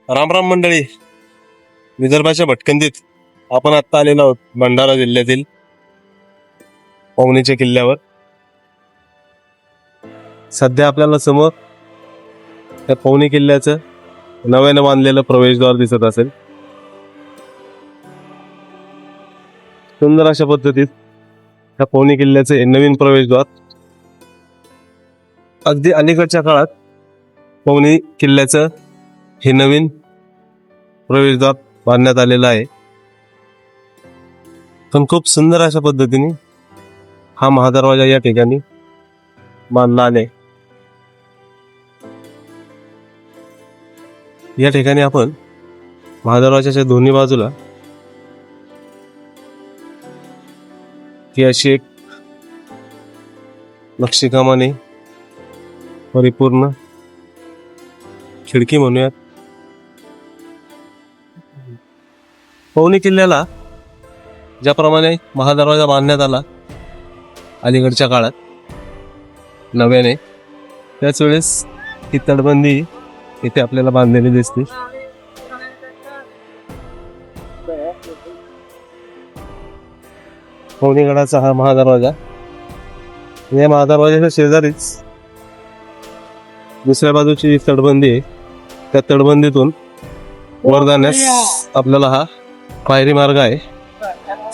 रामराम मंडळी. विदर्भाच्या भटकंतीत आपण आत्ता आलेलो आहोत भंडारा जिल्ह्यातील पवनीच्या किल्ल्यावर. सध्या आपल्याला समोर त्या पवनी किल्ल्याचं नव्यानं बांधलेलं प्रवेशद्वार दिसत असेल. सुंदर अशा पद्धतीत त्या पवनी किल्ल्याचं हे नवीन प्रवेशद्वार अगदी अलीकडच्या काळात पवनी किल्ल्याचं हे नवीन प्रवेशद्वार बांधण्यात आलेलं आहे. पण खूप सुंदर अशा पद्धतीने हा महादरवाजा या ठिकाणी बांधला आहे. या ठिकाणी आपण महादरवाजाच्या दोन्ही बाजूला ही अशी एक नक्षीकामाने परिपूर्ण खिडकी म्हणूयात. पवनी किल्ल्याला ज्याप्रमाणे महादरवाजा बांधण्यात आला अलीकडच्या काळात नव्याने, त्याच वेळेस ही तटबंदी इथे आपल्याला बांधलेली दिसते. पवनीगडाचा हा महादरवाजा, या महादरवाजाच्या शेजारीच दुसऱ्या बाजूची तटबंदी आहे. त्या तटबंदीतून वर जाण्यास आपल्याला हा पायरी मार्ग आहे.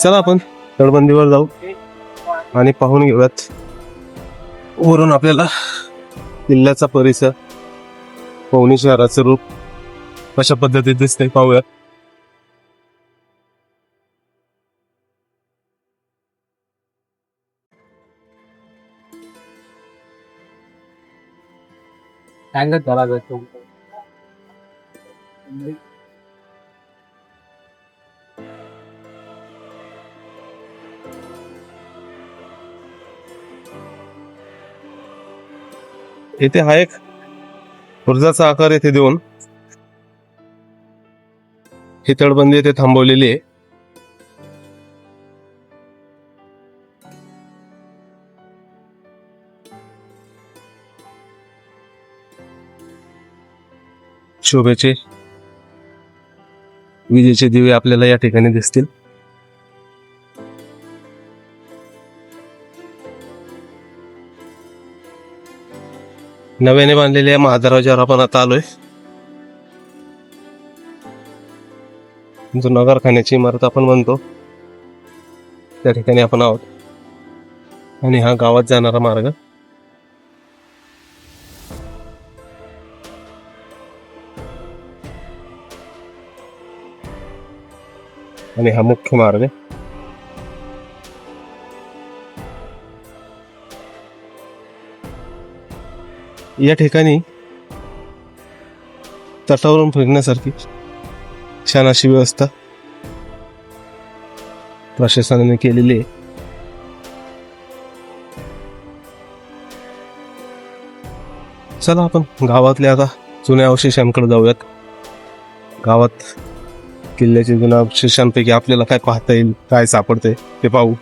चला आपण तटबंदीवर जाऊ आणि पाहून घेऊयात वरून आपल्याला किल्ल्याचा परिसर, पवनी शहराचं रूप कशा पद्धतीत दिसते पाहूयात. इथे हा एक खुर्जाचा आकार येथे देऊन ही तटबंदी येथे थांबवलेली आहे. शोभेचे विजेचे दिवे आपल्याला या ठिकाणी दिसतील. नव्याने बांधलेल्या महादरवाजावर आपण आता आलोय. जो नगरखान्याची इमारत आपण म्हणतो त्या ठिकाणी आपण आहोत. आणि हा गावात जाणारा मार्ग, आणि हा मुख्य मार्ग आहे. या ठिकाणी तटावरून फिरण्यासारखी छान अशी व्यवस्था प्रशासनाने केलेली आहे. चला आपण गावातल्या आता जुन्या अवशेषांकडे जाऊयात. गावात किल्ल्याच्या जुन्या अवशेषांपैकी आपल्याला काय पाहता येईल, काय सापडते ते पाहू.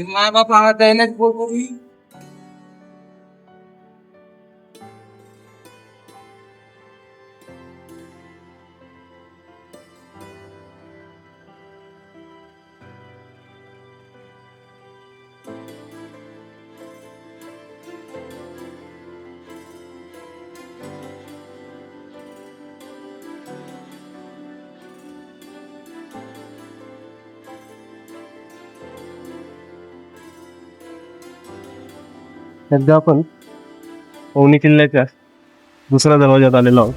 माय बाप आवाज आहे ना बोल. सध्या आपण पवनी किल्ल्याच्या दुसऱ्या दरवाज्यात आलेलो आहोत.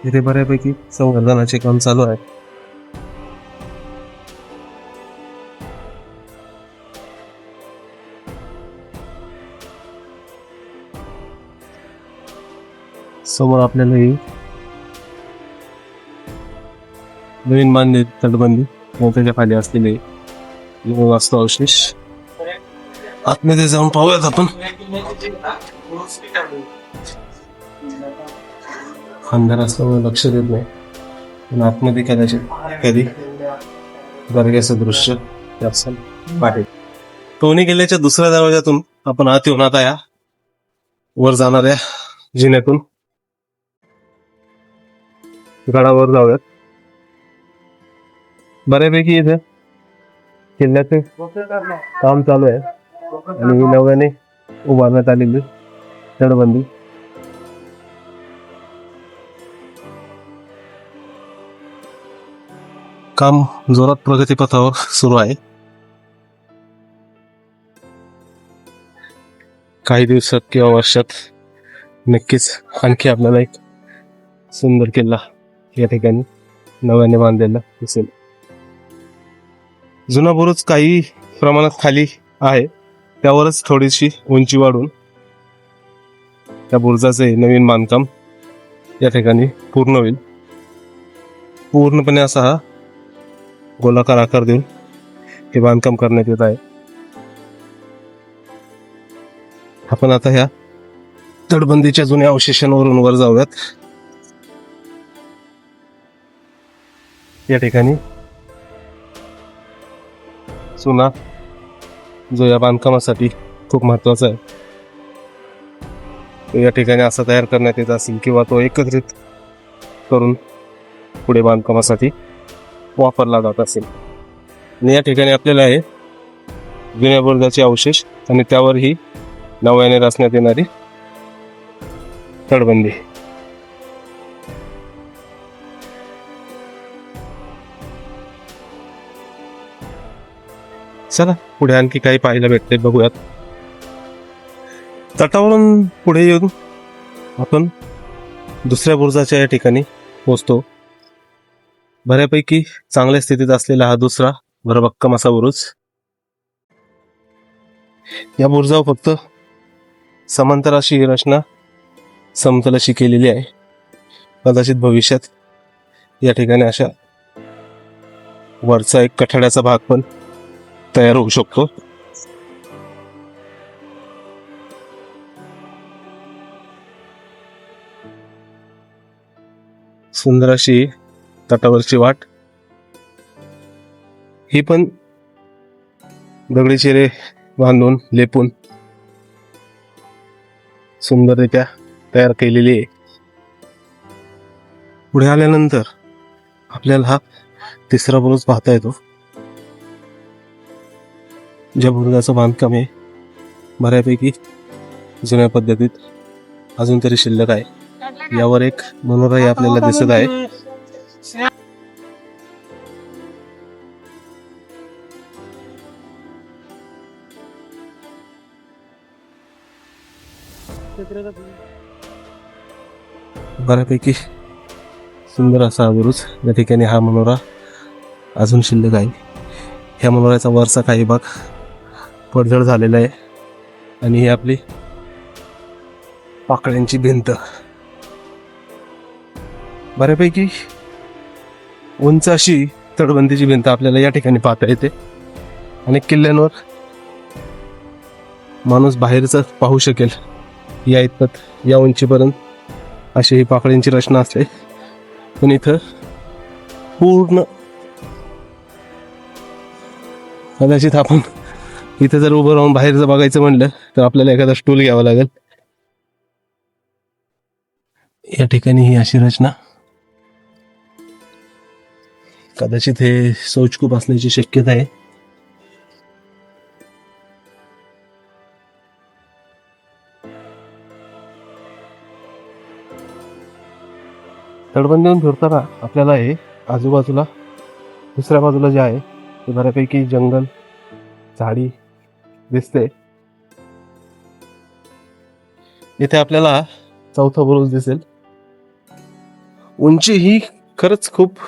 इथे बऱ्यापैकी संवर्धनाचे काम चालू आहे. समोर आपल्याला ही नवीन बांधली तटबंदी व त्याच्या खाली असलेले वास्तू अवशेष आतमध्ये जाऊन पाहूयात आपण. अंधार असल्यामुळे लक्ष देत नाही, पण आतमध्ये कदाचित कधी दर्ग्याचं दृश्य असेल पाहिजे. टोनी किल्ल्याच्या दुसऱ्या दरवाजातून आपण आत येऊन आता या वर जाणाऱ्या जिन्यातून गडावर जाऊयात. बऱ्यापैकी इथे किल्ल्याचे काम चालू आहे आणि नव्याने उभारण्यात आलेली तटबंदी. काम जोरात प्रगतीपथावर सुरू आहे. काही दिवसात किंवा वर्षात नक्कीच आणखी आपल्याला एक सुंदर किल्ला या ठिकाणी नव्याने बांधलेला दिसेल. जुना बुरुज काही प्रमाणात खाली आहे, त्यावरच थोडीशी उंची वाढून त्या बुरुजाचे नवीन बांधकाम या ठिकाणी पूर्ण होईल. पूर्णपणे असा हा गोलाकार आकार देऊन हे बांधकाम करण्यात येत आहे. आपण आता ह्या तटबंदीच्या जुन्या अवशेषांवरून वर जाऊयात. या ठिकाणी चुना जो या बांधकामासाठी खूप महत्वाचा आहे, तो या ठिकाणी असा तयार करण्यात येत असेल किंवा तो एकत्रित करून पुढे बांधकामासाठी वापरला जात असेल. आणि या ठिकाणी आपल्याला हे जुन्या बुरुजाचे अवशेष आणि त्यावर ही नव्याने रचण्यात येणारी तटबंदी. चला पुढे आणखी काही पाहायला भेटते बघूयात. तटावरून पुढे येऊन आपण दुसऱ्या बुरुजाच्या या ठिकाणी पोहोचतो. बऱ्यापैकी चांगल्या स्थितीत असलेला हा दुसरा भरभक्कम असा बुरुज. या बुरुजावर फक्त समांतर अशी ही रचना समतल अशी केलेली आहे. कदाचित भविष्यात या ठिकाणी अशा वरचा एक कठड्याचा भाग पण तयार होऊ शकतो. सुंदर अशी तटावरची वाट, ही पण दगडी चिरे बांधून लेपून सुंदररित्या तयार केलेली आहे. पुढे आल्यानंतर आपल्याला हा तिसरा बुरुज पाहता येतो. ज्या बुरुजाचं बांधकाम आहे बऱ्यापैकी जुन्या पद्धतीत अजून तरी शिल्लक आहे. यावर एक मनोराही आपल्याला दिसत आहे. बऱ्यापैकी सुंदर असा बुरुज. या ठिकाणी हा मनोरा अजून शिल्लक आहे. ह्या मनोऱ्याचा वरचा काही भाग पडझड झालेला आहे आणि ही आपली पाकळ्यांची भिंत. बऱ्यापैकी उंच अशी तटबंदीची भिंत आपल्याला या ठिकाणी पाहता येते. अनेक किल्ल्यांवर माणूस बाहेरच पाहू शकेल या इतपत, या उंचीपर्यंत अशी ही पाकळ्यांची रचना असते. पण इथं पूर्ण कदाचित आपण इथं जर उभं राहून बाहेरचं बघायचं म्हणलं तर आपल्याला एखादा स्टूल घ्यावा लागेल. या ठिकाणी ही अशी रचना, कदाचित हे शौचकूप असण्याची शक्यता आहे. तटबंदीवरून फिरताना आपल्याला हे आजूबाजूला दुसऱ्या बाजूला जे आहे ते बऱ्यापैकी जंगल झाडी दिसते. इथे आपल्याला चौथा बुरुज दिसेल. उंची ही खरंच खूप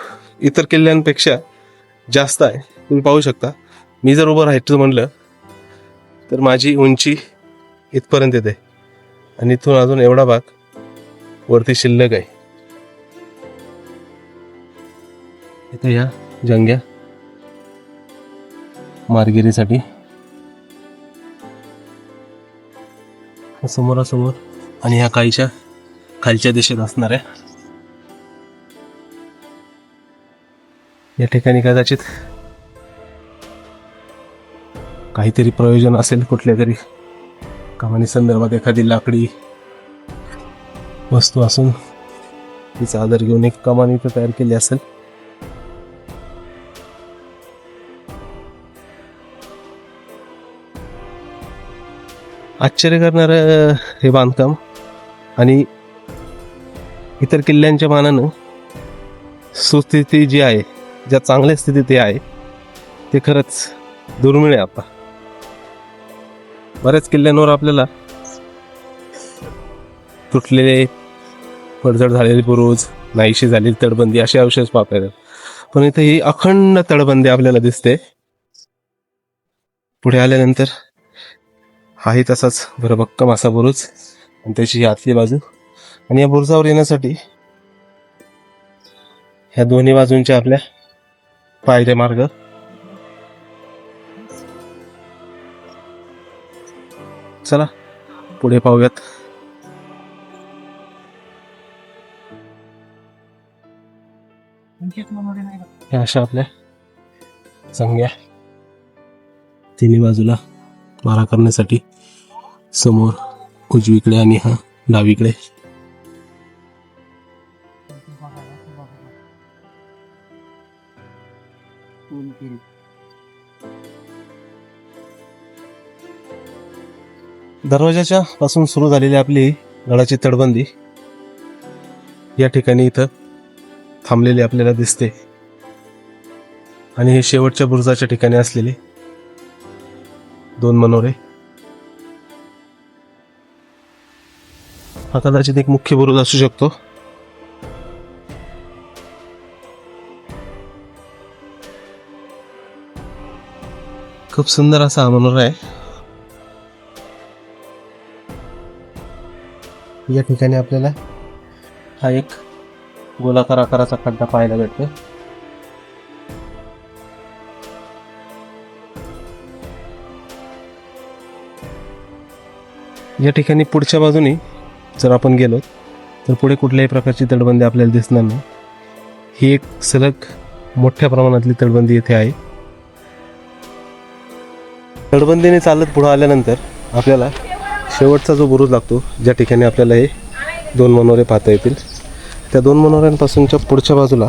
इतर किल्ल्यांपेक्षा जास्त आहे. तुम्ही पाहू शकता, मी जर उभं राहायचं म्हणलं तर माझी उंची इथपर्यंत येते आणि इथून अजून एवढा भाग वरती शिल्लक आहे. इथे या जंग्या मारगिरीसाठी समोरासमोर आणि ह्या काहीच्या खालच्या दिशेत असणाऱ्या या ठिकाणी कदाचित काहीतरी प्रयोजन असेल, कुठल्या तरी कमानी संदर्भात एखादी लाकडी वस्तू असून तिचा आधार घेऊन एक कमान इथं तयार केली असेल. आश्चर्य करणारं हे बांधकाम आणि इतर किल्ल्यांच्या मानानं सुस्थिती जी आहे, ज्या चांगल्या स्थितीत ते आहे ते खरंच दुर्मिळ आहे. आता बऱ्याच किल्ल्यांवर आपल्याला तुटलेले, पडझड झालेले बुरुज, नाहीशी झालेली तटबंदी असे अवशेष पाहता येतात, पण इथे ही अखंड तटबंदी आपल्याला दिसते. पुढे आल्यानंतर हाही तसाच भरभक्कम असा बुरुज आणि त्याची ही आतली बाजू, आणि या बुरुजावर येण्यासाठी ह्या दोन्ही बाजूंच्या आपल्या पायऱ्या मार्ग. चला पुढे पाहूयात. ह्या अशा आपल्या संग्या तिन्ही बाजूला मारा करण्यासाठी, समोर उजवीकडे आणि हा डावीकडे. दरवाजाच्या पासून सुरू झालेली आपली गडाची तटबंदी या ठिकाणी इथं थांबलेली आपल्याला दिसते, आणि हे शेवटच्या बुरुजाच्या ठिकाणी असलेले दोन मनोरे. हा कदाचित एक मुख्य बुरुज असू शकतो. खूप सुंदर असा हा मनोरा आहे. या ठिकाणी आपल्याला हा एक गोलाकार आकाराचा खड्डा पाहायला भेटतो. या ठिकाणी पुढच्या बाजूने जर आपण गेलो तर पुढे कुठल्याही प्रकारची तटबंदी आपल्याला दिसणार नाही. ही एक सलग मोठ्या प्रमाणातली तटबंदी येथे आहे. तटबंदीने चालत पुढे आल्यानंतर आपल्याला शेवटचा जो बुरुज लागतो, ज्या ठिकाणी आपल्याला हे दोन मनोरे पाहता येतील, त्या दोन मनोऱ्यांपासूनच्या पुढच्या बाजूला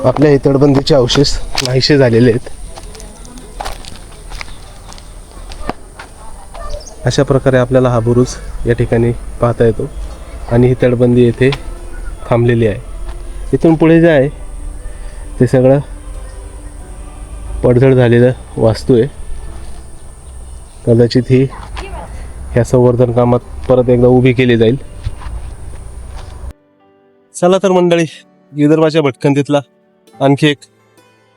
आपल्या हे तटबंदीचे अवशेष नाहीसे झालेले आहेत. अशा प्रकारे आपल्याला हा बुरुज या ठिकाणी पाहता येतो, आणि ही तटबंदी येथे थांबलेली आहे. इथून पुढे जे आहे ते सगळं पडझड झालेलं वास्तू आहे. कदाचित ही ह्या संवर्धन कामात परत एकदा उभी केली जाईल. चला तर मंडळी, विदर्भाच्या भटकंतीतला आणखी एक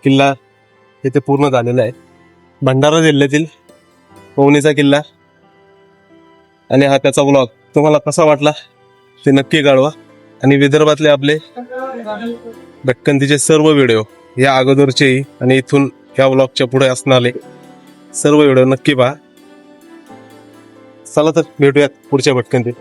किल्ला इथे पूर्ण झालेला आहे. भंडारा जिल्ह्यातील पवनीचा किल्ला, आणि हा त्याचा ब्लॉग तुम्हाला कसा वाटला ते नक्की कळवा. आणि विदर्भातले आपले भटकंतीचे सर्व व्हिडिओ, या अगोदरचेही आणि इथून या ब्लॉगच्या पुढे असणारे सर्व व्हिडिओ नक्की पहा. चला तर भेटूयात पुढच्या भटकंतीत.